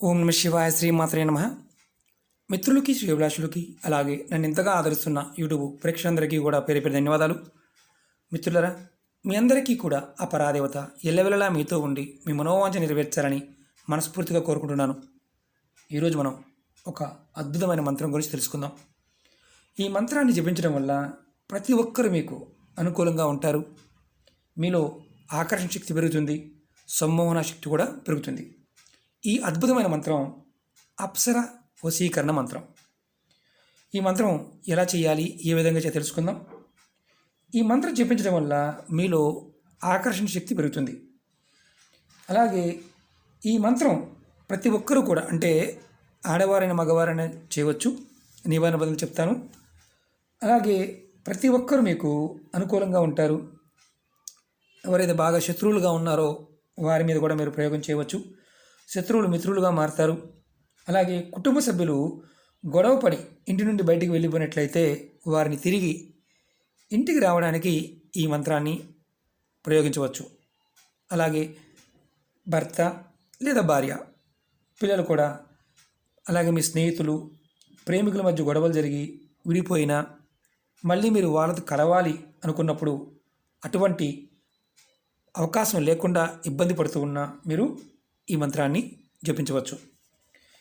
ఓం నమ శివాయ శ్రీమాత్రే నమ. మిత్రులకి శ్రీభిలాషులకి అలాగే నన్ను ఇంతగా ఆదరిస్తున్న యూట్యూబ్ ప్రేక్షకులందరికీ కూడా పేరు పేరు ధన్యవాదాలు. మిత్రులరా, మీ అందరికీ కూడా ఆ పరాదేవత ఎల్లవెల్లలా మీతో ఉండి మీ మనోవాంఛ నెరవేర్చాలని మనస్ఫూర్తిగా కోరుకుంటున్నాను. ఈరోజు మనం ఒక అద్భుతమైన మంత్రం గురించి తెలుసుకుందాం. ఈ మంత్రాన్ని జపించడం వల్ల ప్రతి ఒక్కరు మీకు అనుకూలంగా ఉంటారు. మీలో ఆకర్షణ శక్తి పెరుగుతుంది, సమ్మోహన శక్తి కూడా పెరుగుతుంది. ఈ అద్భుతమైన మంత్రం అప్సర వశీకరణ మంత్రం. ఈ మంత్రం ఎలా చేయాలి, ఏ విధంగా తెలుసుకుందాం. ఈ మంత్రం జపించడం వల్ల మీలో ఆకర్షణ శక్తి పెరుగుతుంది. అలాగే ఈ మంత్రం ప్రతి ఒక్కరూ కూడా, అంటే ఆడవారైన మగవారైనా చేయవచ్చు. నివారణ బదులు చెప్తాను. అలాగే ప్రతి ఒక్కరూ మీకు అనుకూలంగా ఉంటారు. ఎవరైతే బాగా శత్రువులుగా ఉన్నారో వారి మీద కూడా మీరు ప్రయోగం చేయవచ్చు. శత్రువులు మిత్రులుగా మారుతారు. అలాగే కుటుంబ సభ్యులు గొడవపడి ఇంటి నుండి బయటికి వెళ్ళిపోయినట్లయితే వారిని తిరిగి ఇంటికి రావడానికి ఈ మంత్రాన్ని ప్రయోగించవచ్చు. అలాగే భర్త లేదా భార్య, పిల్లలు కూడా, అలాగే మీ స్నేహితులు, ప్రేమికుల మధ్య గొడవలు జరిగి విడిపోయినా మళ్ళీ మీరు వాళ్ళతో కలవాలి అనుకున్నప్పుడు అటువంటి అవకాశం లేకుండా ఇబ్బంది పడుతూ ఉన్నా మీరు ఈ మంత్రాన్ని జపించవచ్చు.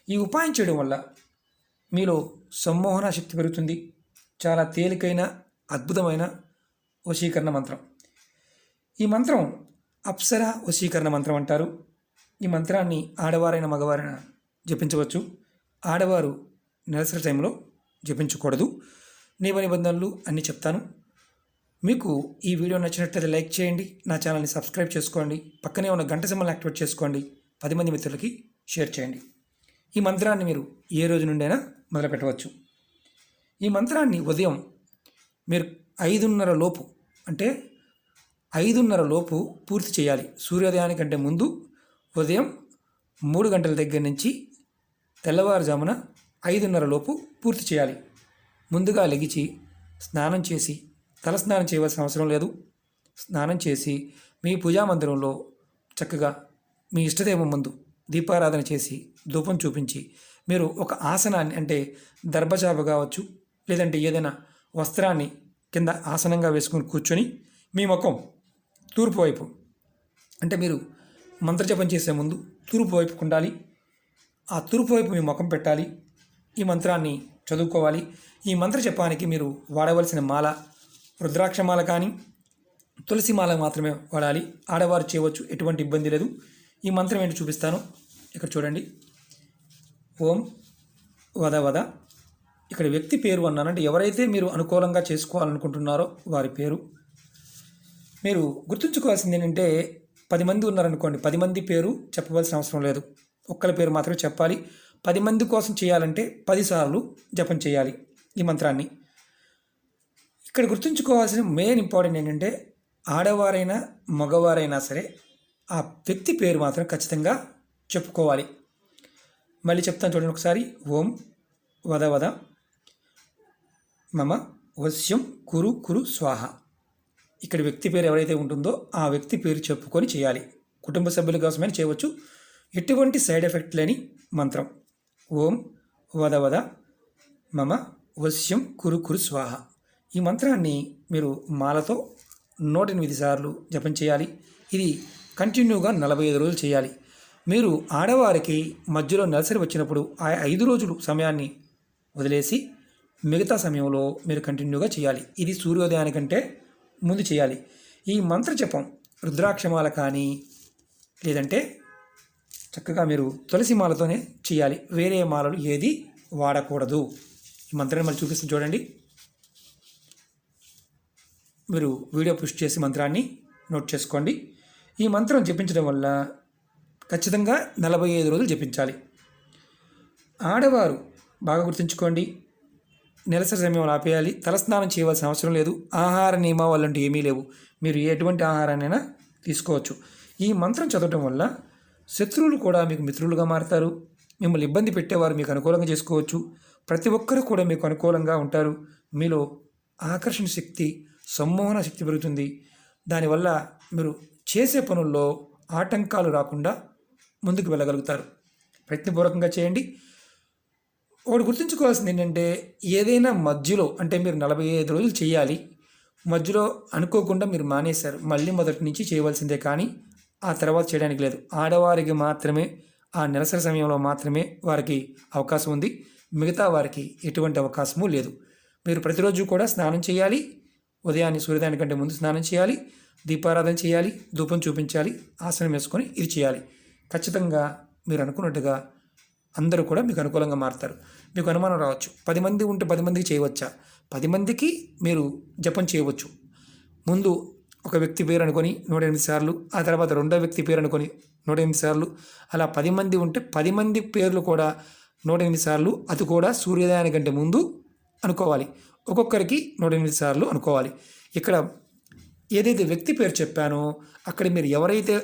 ఈ ఉపాయం చేయడం వల్ల మీలో సమ్మోహన శక్తి పెరుగుతుంది. చాలా తేలికైన అద్భుతమైన వశీకరణ మంత్రం. ఈ మంత్రం అప్సర వశీకరణ మంత్రం అంటారు. ఈ మంత్రాన్ని ఆడవారైన మగవారైనా జపించవచ్చు. ఆడవారు నెలసరి టైంలో జపించకూడదు. నియమ నిబంధనలు అన్నీ చెప్తాను. మీకు ఈ వీడియో నచ్చినట్లయితే లైక్ చేయండి, నా ఛానల్ని సబ్స్క్రైబ్ చేసుకోండి, పక్కనే ఉన్న గంట సింబల్ని యాక్టివేట్ చేసుకోండి, 10 మంది మిత్రులకి షేర్ చేయండి. ఈ మంత్రాన్ని మీరు ఏ రోజు నుండైనా మొదలుపెట్టవచ్చు. ఈ మంత్రాన్ని ఉదయం మీరు 5:30 లోపు, అంటే 5:30 లోపు పూర్తి చేయాలి. సూర్యోదయానికంటే ముందు ఉదయం 3 గంటల దగ్గర నుంచి తెల్లవారుజామున 5:30 లోపు పూర్తి చేయాలి. ముందుగా లెగిచి స్నానం చేసి, తలస్నానం చేయవలసిన అవసరం లేదు. స్నానం చేసి మీ పూజామందిరంలో చక్కగా మీ ఇష్టదేవం ముందు దీపారాధన చేసి ధూపం చూపించి మీరు ఒక ఆసనాన్ని, అంటే దర్భచాప కావచ్చు, లేదంటే ఏదైనా వస్త్రాన్ని కింద ఆసనంగా వేసుకుని కూర్చొని మీ ముఖం తూర్పు వైపు, అంటే మీరు మంత్రజపం చేసే ముందు తూర్పు వైపు ఉండాలి. ఆ తూర్పు వైపు మీ ముఖం పెట్టాలి. ఈ మంత్రాన్ని చదువుకోవాలి. ఈ మంత్ర జపానికి మీరు వాడవలసిన మాల రుద్రాక్షమాల కానీ తులసి మాల మాత్రమే వాడాలి. ఆడవారు చేయవచ్చు, ఎటువంటి ఇబ్బంది లేదు. ఈ మంత్రం ఏంటి చూపిస్తాను. ఇక్కడ చూడండి. ఓం వద వద. ఇక్కడ వ్యక్తి పేరు అన్నాను, అంటే ఎవరైతే మీరు అనుకూలంగా చేసుకోవాలనుకుంటున్నారో వారి పేరు. మీరు గుర్తుంచుకోవాల్సింది ఏంటంటే 10 మంది ఉన్నారనుకోండి, 10 మంది పేరు చెప్పవలసిన అవసరం లేదు. ఒక్కరి పేరు మాత్రమే చెప్పాలి. 10 మంది కోసం చేయాలంటే 10 సార్లు జపం చేయాలి ఈ మంత్రాన్ని. ఇక్కడ గుర్తుంచుకోవాల్సిన మెయిన్ ఇంపార్టెంట్ ఏంటంటే ఆడవారైనా మగవారైనా సరే ఆ వ్యక్తి పేరు మాత్రం ఖచ్చితంగా చెప్పుకోవాలి. మళ్ళీ చెప్తాను చూడండి ఒకసారి. ఓం వద వద మమ వశ్యం కురు కురు స్వాహ. ఇక్కడ వ్యక్తి పేరు ఎవరైతే ఉంటుందో ఆ వ్యక్తి పేరు చెప్పుకొని చేయాలి. కుటుంబ సభ్యుల కోసమైనా చేయవచ్చు. ఎటువంటి సైడ్ ఎఫెక్ట్ లేని మంత్రం. ఓం వద వద మమ వశ్యం కురు కురు స్వాహ. ఈ మంత్రాన్ని మీరు మాలతో 108 సార్లు జపం చేయాలి. ఇది కంటిన్యూగా 45 రోజులు చేయాలి. మీరు ఆడవారికి మధ్యలో నెలసరి వచ్చినప్పుడు ఆ 5 రోజులు సమయాన్ని వదిలేసి మిగతా సమయంలో మీరు కంటిన్యూగా చేయాలి. ఇది సూర్యోదయానికంటే ముందు చేయాలి. ఈ మంత్ర జపం రుద్రాక్షమాల కానీ లేదంటే చక్కగా మీరు తులసి మాలతోనే చేయాలి. వేరే మాలలు ఏది వాడకూడదు. ఈ మంత్రాన్ని మళ్ళీ చూపిస్తుంది చూడండి. మీరు వీడియో పుష్ చేసి మంత్రాన్ని నోట్ చేసుకోండి. ఈ మంత్రం జపించడం వల్ల ఖచ్చితంగా 45 రోజులు జపించాలి. ఆడవారు బాగా గుర్తుంచుకోండి, నెలసరి సమయంలో ఆపేయాలి. తలస్నానం చేయవలసిన అవసరం లేదు. ఆహార నియమాలు అంటూ ఏమీ లేవు. మీరు ఎటువంటి ఆహారాన్నైనా తీసుకోవచ్చు. ఈ మంత్రం చదవటం వల్ల శత్రువులు కూడా మీకు మిత్రులుగా మారుతారు. మిమ్మల్ని ఇబ్బంది పెట్టేవారు మీకు అనుకూలంగా చేసుకోవచ్చు. ప్రతి ఒక్కరూ కూడా మీకు అనుకూలంగా ఉంటారు. మీలో ఆకర్షణ శక్తి, సమ్మోహన శక్తి పెరుగుతుంది. దానివల్ల మీరు చేసే పనుల్లో ఆటంకాలు రాకుండా ముందుకు వెళ్ళగలుగుతారు. ప్రయత్నపూర్వకంగా చేయండి. ఒకటి గుర్తుంచుకోవాల్సింది ఏంటంటే, ఏదైనా మధ్యలో అంటే మీరు 45 రోజులు చేయాలి, మధ్యలో అనుకోకుండా మీరు మానేశారు, మళ్ళీ మొదటి నుంచి చేయవలసిందే, కానీ ఆ తర్వాత చేయడానికి లేదు. ఆడవారికి మాత్రమే ఆ నెలసరి సమయంలో మాత్రమే వారికి అవకాశం ఉంది, మిగతా వారికి ఎటువంటి అవకాశము లేదు. మీరు ప్రతిరోజు కూడా స్నానం చేయాలి, ఉదయాన్నే సూర్యోదయాని కంటే ముందు స్నానం చేయాలి, దీపారాధన చేయాలి, ధూపం చూపించాలి, ఆసనం వేసుకొని ఇది చేయాలి. ఖచ్చితంగా మీరు అనుకున్నట్టుగా అందరూ కూడా మీకు అనుకూలంగా మారుతారు. మీకు అనుమానం రావచ్చు, 10 మంది ఉంటే 10 మందికి చేయవచ్చా? 10 మందికి మీరు జపం చేయవచ్చు. ముందు ఒక వ్యక్తి పేరు అనుకొని 108 సార్లు, ఆ తర్వాత రెండో వ్యక్తి పేరు అనుకొని 108 సార్లు, అలా 10 మంది ఉంటే 10 మంది పేర్లు కూడా 108 సార్లు, అది కూడా సూర్యోదయానికంటే ముందు అనుకోవాలి. ఒక్కొక్కరికి 108 సార్లు అనుకోవాలి. ఇక్కడ ఏదైతే వ్యక్తి పేరు చెప్పానో అక్కడ మీరు ఎవరైతే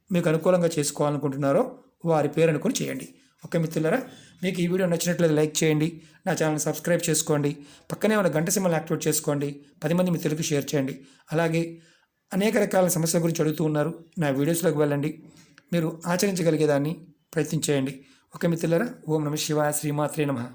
మీకు అనుకూలంగా చేసుకోవాలనుకుంటున్నారో వారి పేరు అనుకొని చేయండి. ఓకే మిత్రులారా, మీకు ఈ వీడియో నచ్చినట్లయితే లైక్ చేయండి, నా ఛానల్ సబ్స్క్రైబ్ చేసుకోండి, పక్కనే ఉన్న గంట సింబల్ యాక్టివేట్ చేసుకోండి, 10 మంది మిత్రులకు షేర్ చేయండి. అలాగే అనేక రకాల సమస్యల గురించి అడుగుతూ ఉన్నారు, నా వీడియోస్లోకి వెళ్ళండి, మీరు ఆచరించగలిగేదాన్ని ప్రయత్నించేయండి. ఓకే మిత్రులారా, ఓం నమః శివాయ, శ్రీమాత్రే నమః.